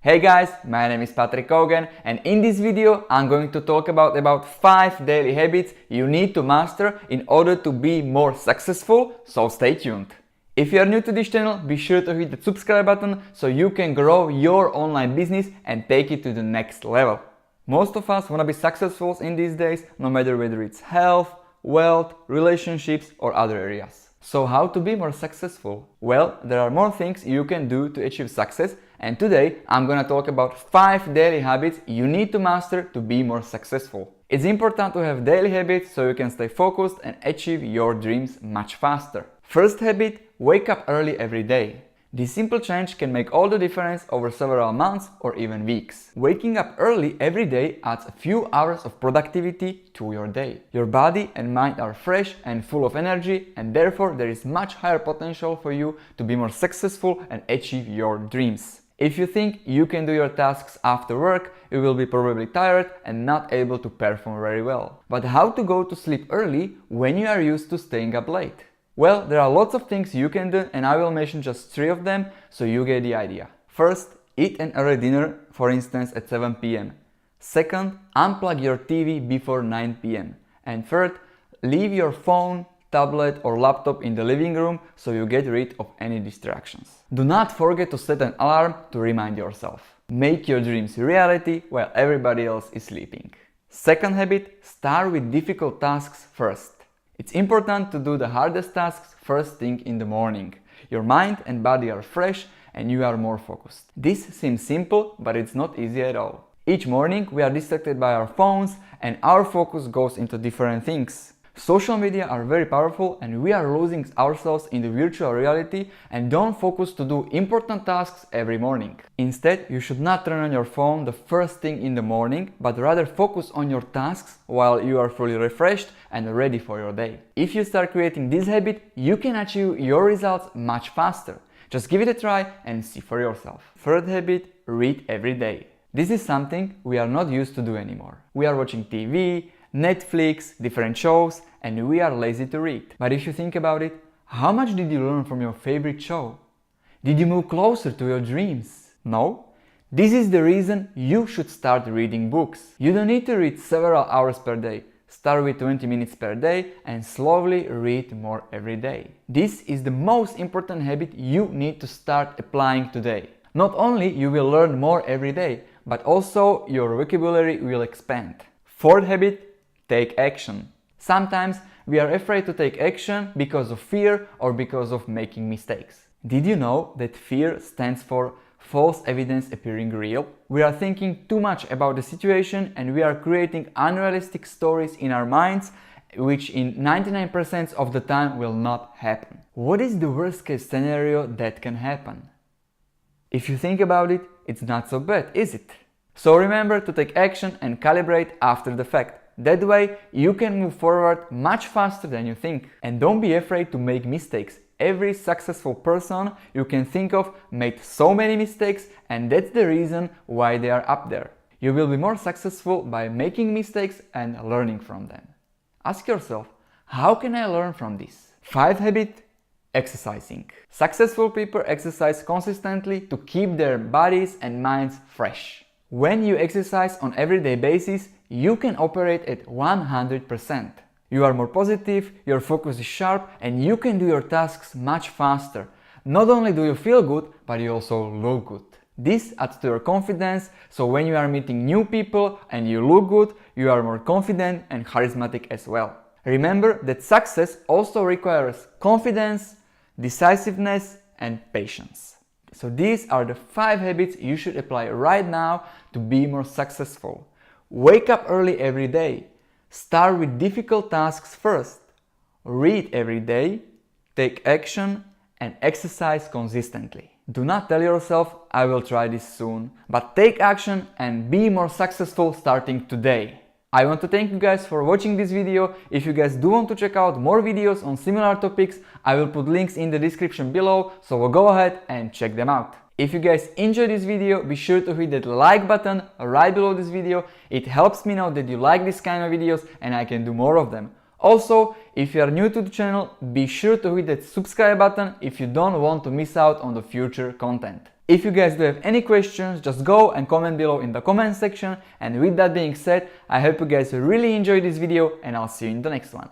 Hey guys, my name is Patrick Cogen and in this video I'm going to talk about 5 daily habits you need to master in order to be more successful, so stay tuned. If you are new to this channel, be sure to hit the subscribe button so you can grow your online business and take it to the next level. Most of us want to be successful in these days, no matter whether it's health, wealth, relationships or other areas. So how to be more successful? Well, there are more things you can do to achieve success, and today I'm gonna talk about 5 daily habits you need to master to be more successful. It's important to have daily habits so you can stay focused and achieve your dreams much faster. First habit, wake up early every day. This simple change can make all the difference over several months or even weeks. Waking up early every day adds a few hours of productivity to your day. Your body and mind are fresh and full of energy, and therefore there is much higher potential for you to be more successful and achieve your dreams. If you think you can do your tasks after work, you will be probably tired and not able to perform very well. But how to go to sleep early when you are used to staying up late? Well, there are lots of things you can do and I will mention just 3 of them so you get the idea. First, eat an early dinner, for instance at 7 p.m. Second, unplug your TV before 9 p.m. And third, leave your phone, tablet or laptop in the living room so you get rid of any distractions. Do not forget to set an alarm to remind yourself. Make your dreams reality while everybody else is sleeping. Second habit, start with difficult tasks first. It's important to do the hardest tasks first thing in the morning. Your mind and body are fresh and you are more focused. This seems simple, but it's not easy at all. Each morning we are distracted by our phones and our focus goes into different things. Social media are very powerful and we are losing ourselves in the virtual reality and don't focus to do important tasks every morning. Instead, you should not turn on your phone the first thing in the morning, but rather focus on your tasks while you are fully refreshed and ready for your day. If you start creating this habit, you can achieve your results much faster. Just give it a try and see for yourself. Third habit, read every day. This is something we are not used to do anymore. We are watching TV, Netflix, different shows, and we are lazy to read. But if you think about it, how much did you learn from your favorite show? Did you move closer to your dreams? No? This is the reason you should start reading books. You don't need to read several hours per day. Start with 20 minutes per day and slowly read more every day. This is the most important habit you need to start applying today. Not only you will learn more every day, but also your vocabulary will expand. Fourth habit, take action. Sometimes we are afraid to take action because of fear or because of making mistakes. Did you know that fear stands for false evidence appearing real? We are thinking too much about the situation and we are creating unrealistic stories in our minds, which in 99% of the time will not happen. What is the worst case scenario that can happen? If you think about it, it's not so bad, is it? So remember to take action and calibrate after the fact. That way you can move forward much faster than you think. And don't be afraid to make mistakes. Every successful person you can think of made so many mistakes, and that's the reason why they are up there. You will be more successful by making mistakes and learning from them. Ask yourself, how can I learn from this? 5th habit, exercising. Successful people exercise consistently to keep their bodies and minds fresh. When you exercise on everyday basis, you can operate at 100%. You are more positive, your focus is sharp, and you can do your tasks much faster. Not only do you feel good, but you also look good. This adds to your confidence, so when you are meeting new people and you look good, you are more confident and charismatic as well. Remember that success also requires confidence, decisiveness, and patience. So these are the 5 habits you should apply right now to be more successful. Wake up early every day. Start with difficult tasks first. Read every day. Take action and exercise consistently. Do not tell yourself, I will try this soon, but take action and be more successful starting today. I want to thank you guys for watching this video. If you guys do want to check out more videos on similar topics, I will put links in the description below, so go ahead and check them out. If you guys enjoyed this video, be sure to hit that like button right below this video. It helps me know that you like this kind of videos and I can do more of them. Also, if you are new to the channel, be sure to hit that subscribe button if you don't want to miss out on the future content. If you guys do have any questions, just go and comment below in the comment section. And with that being said, I hope you guys really enjoyed this video and I'll see you in the next one.